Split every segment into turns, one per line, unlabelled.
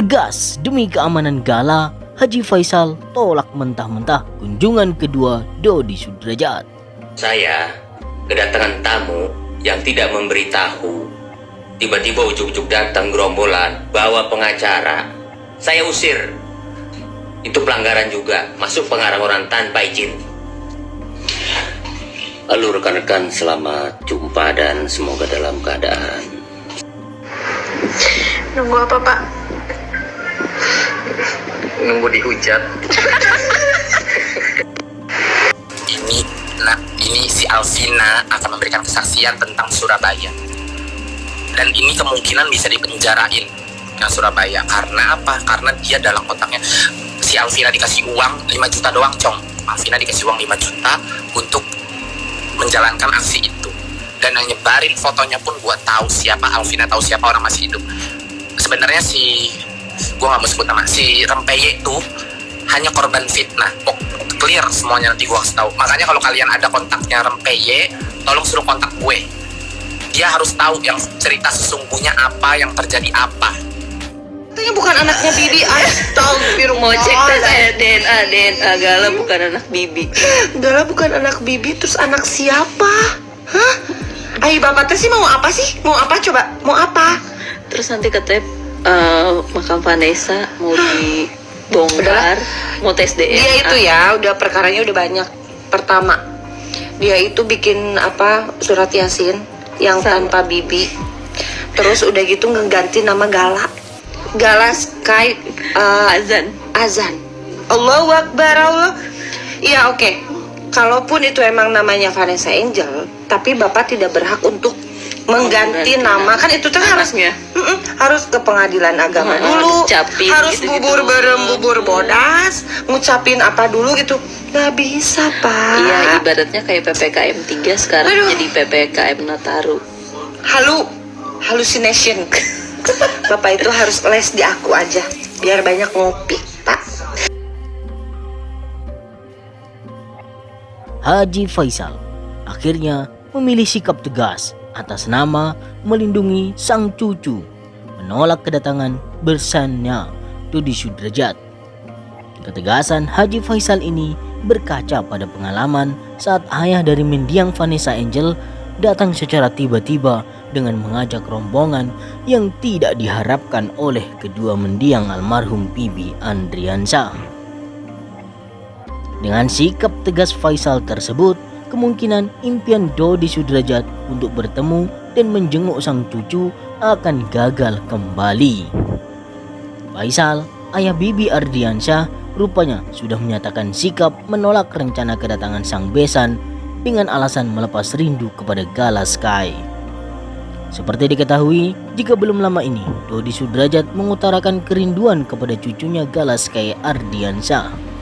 Tegas demi keamanan gala, Haji Faisal tolak mentah-mentah kunjungan kedua Dodi Sudrajat.
Saya kedatangan tamu yang tidak memberitahu. Tiba-tiba ujuk-ujuk datang gerombolan bawa pengacara. Saya usir. Itu pelanggaran juga, masuk pengarang orang tanpa izin. Lalu rekan-rekan selamat jumpa dan semoga dalam keadaan.
Nunggu apa, Pak?
Nunggu dihujat.
Ini si Alvina akan memberikan kesaksian tentang Surabaya. Dan ini kemungkinan bisa dipenjarain yang Surabaya. Karena apa? Karena dia dalam otaknya si Alvina dikasih uang 5 juta doang, Cong. Alvina dikasih uang 5 juta untuk menjalankan aksi itu. Dan yang nyebarin fotonya pun buat tahu siapa Alvina, tahu siapa orang masih hidup. Sebenarnya gue gak mau sebut nama, si Rempeye itu hanya korban fitnah. Clear semuanya, nanti gue kasih tahu. Makanya kalau kalian ada kontaknya Rempeye, tolong suruh kontak gue. Dia harus tahu yang cerita sesungguhnya apa, yang terjadi apa.
Katanya bukan anaknya Bibi. Astagfirullah.
Mau cek tes saya DNA Gala bukan anak Bibi.
Gala bukan anak Bibi, terus anak siapa? Hah? Ayo bapak teh sih mau apa sih? Mau apa coba? Mau apa?
Terus nanti katanya makam Vanessa mau dibongkar, mau tes DNA.
Dia itu ya, udah perkaranya udah banyak. Pertama, dia itu bikin surat Yasin yang tanpa Bibi. Terus udah gitu ngeganti nama Gala Sky Azan. Allahu Akbar, Allah. Iya, oke. Kalaupun itu emang namanya Vanessa Angel, tapi Bapak tidak berhak untuk mengganti nama. Kan itu harus ke pengadilan agama dulu. Harus bubur bodas, ngucapin apa dulu gitu. Nggak bisa, Pak.
Iya, ibaratnya kayak PPKM 3 sekarang jadi PPKM Nataru.
Hallucination. Bapak itu harus les di aku aja, biar banyak ngopi, Pak.
Haji Faisal akhirnya memilih sikap tegas atas nama melindungi sang cucu, menolak kedatangan besannya Dodi Sudrajat. Ketegasan Haji Faisal ini berkaca pada pengalaman saat ayah dari mendiang Vanessa Angel datang secara tiba-tiba dengan mengajak rombongan yang tidak diharapkan oleh kedua mendiang almarhum Bibi Andriansyah. Dengan sikap tegas Faisal tersebut, kemungkinan impian Dodi Sudrajat untuk bertemu dan menjenguk sang cucu akan gagal kembali. Faisal, ayah Bibi Andriansyah, rupanya sudah menyatakan sikap menolak rencana kedatangan sang besan dengan alasan melepas rindu kepada Gala Sky. Seperti diketahui, jika belum lama ini Dodi Sudrajat mengutarakan kerinduan kepada cucunya Gala Sky Ardiansyah.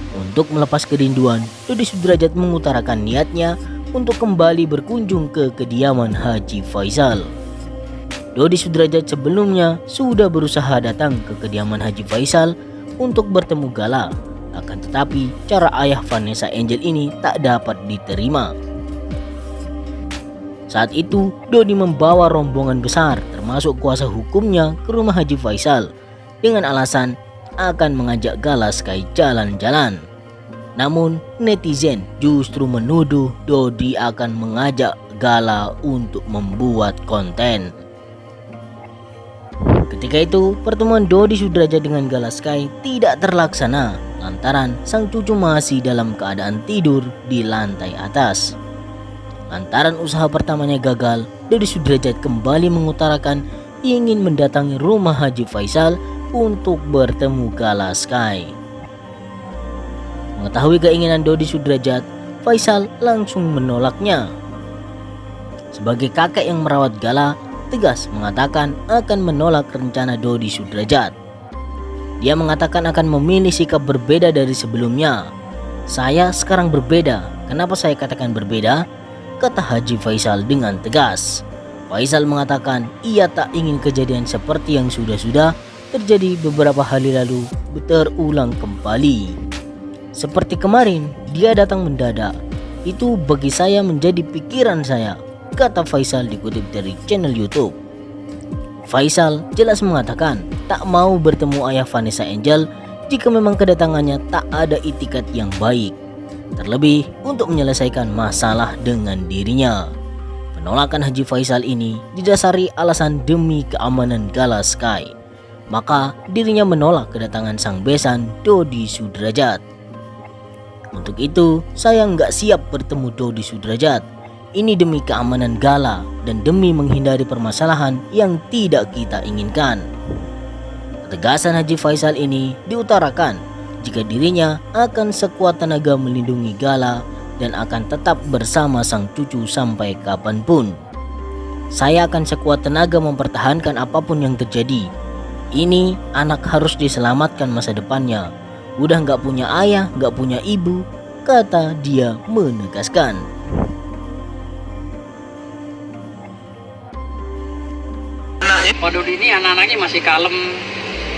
Untuk melepas kerinduan, Dodi Sudrajat mengutarakan niatnya untuk kembali berkunjung ke kediaman Haji Faisal. Dodi Sudrajat sebelumnya sudah berusaha datang ke kediaman Haji Faisal untuk bertemu Gala. Akan tetapi, cara ayah Vanessa Angel ini tak dapat diterima. Saat itu, Dodi membawa rombongan besar termasuk kuasa hukumnya ke rumah Haji Faisal dengan alasan akan mengajak Gala Sky jalan-jalan. Namun, netizen justru menuduh Dodi akan mengajak Gala untuk membuat konten. Ketika itu, pertemuan Dodi Sudrajat dengan Gala Sky tidak terlaksana lantaran sang cucu masih dalam keadaan tidur di lantai atas. Lantaran usaha pertamanya gagal, Dodi Sudrajat kembali mengutarakan ingin mendatangi rumah Haji Faisal untuk bertemu Gala Sky. Mengetahui keinginan Dodi Sudrajat, Faisal langsung menolaknya. Sebagai kakek yang merawat Gala, tegas mengatakan akan menolak rencana Dodi Sudrajat. Dia mengatakan akan memilih sikap berbeda dari sebelumnya. Saya sekarang berbeda. Kenapa saya katakan berbeda? Kata Haji Faisal dengan tegas. Faisal mengatakan ia tak ingin kejadian seperti yang sudah-sudah terjadi beberapa hari lalu terulang kembali. Seperti kemarin, dia datang mendadak. Itu bagi saya menjadi pikiran saya, kata Faisal dikutip dari channel YouTube. Faisal jelas mengatakan tak mau bertemu ayah Vanessa Angel jika memang kedatangannya tak ada itikat yang baik, terlebih untuk menyelesaikan masalah dengan dirinya. Penolakan Haji Faisal ini didasari alasan demi keamanan Gala Sky. Maka dirinya menolak kedatangan sang besan Dodi Sudrajat. Untuk itu, saya nggak siap bertemu Dodi Sudrajat. Ini demi keamanan Gala dan demi menghindari permasalahan yang tidak kita inginkan. Ketegasan Haji Faisal ini diutarakan jika dirinya akan sekuat tenaga melindungi Gala dan akan tetap bersama sang cucu sampai kapanpun. Saya akan sekuat tenaga mempertahankan apapun yang terjadi. Ini anak harus diselamatkan masa depannya. Udah nggak punya ayah, nggak punya ibu, kata dia menegaskan.
Pak Dodi ini anak-anaknya masih kalem,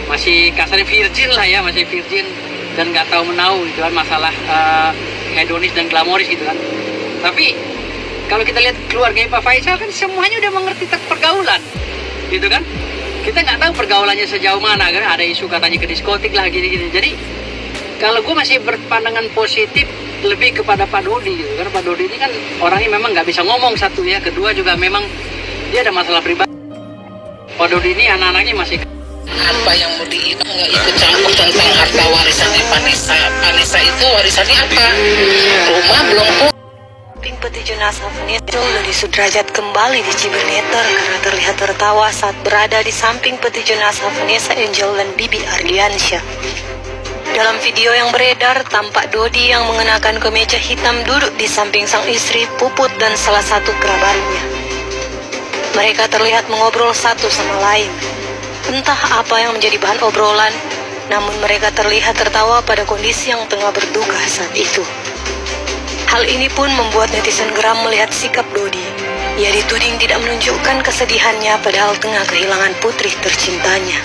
masih kasarnya virgin lah ya, masih virgin dan nggak tahu menau gitu kan masalah hedonis dan glamoris gitu kan. Tapi kalau kita lihat keluarga Pak Faisal kan semuanya udah mengerti pergaulan gitu kan. Kita nggak tahu pergaulannya sejauh mana kan, ada isu katanya ke diskotik lah gini-gini. Jadi kalau gue masih berpandangan positif lebih kepada Pak Dodi gitu kan. Pak Dodi ini kan orangnya memang nggak bisa ngomong satu ya, kedua juga memang dia ada masalah pribadi. Pak Dodi ini anak-anaknya masih
apa yang mau diingat nggak ikut campur tentang harta warisannya Vanessa. Vanessa itu warisannya apa? Rumah belum punya.
Samping peti jenazah Vanessa, Dodi Sudrajat kembali di ciberneter karena terlihat tertawa saat berada di samping peti jenazah Vanessa Angel dan Bibi Ardiansyah. Dalam video yang beredar, tampak Dodi yang mengenakan kemeja hitam duduk di samping sang istri, Puput, dan salah satu kerabatnya. Mereka terlihat mengobrol satu sama lain. Entah apa yang menjadi bahan obrolan, namun mereka terlihat tertawa pada kondisi yang tengah berduka saat itu. Hal ini pun membuat netizen geram melihat sikap Dodi. Ia dituding tidak menunjukkan kesedihannya padahal tengah kehilangan putri tercintanya.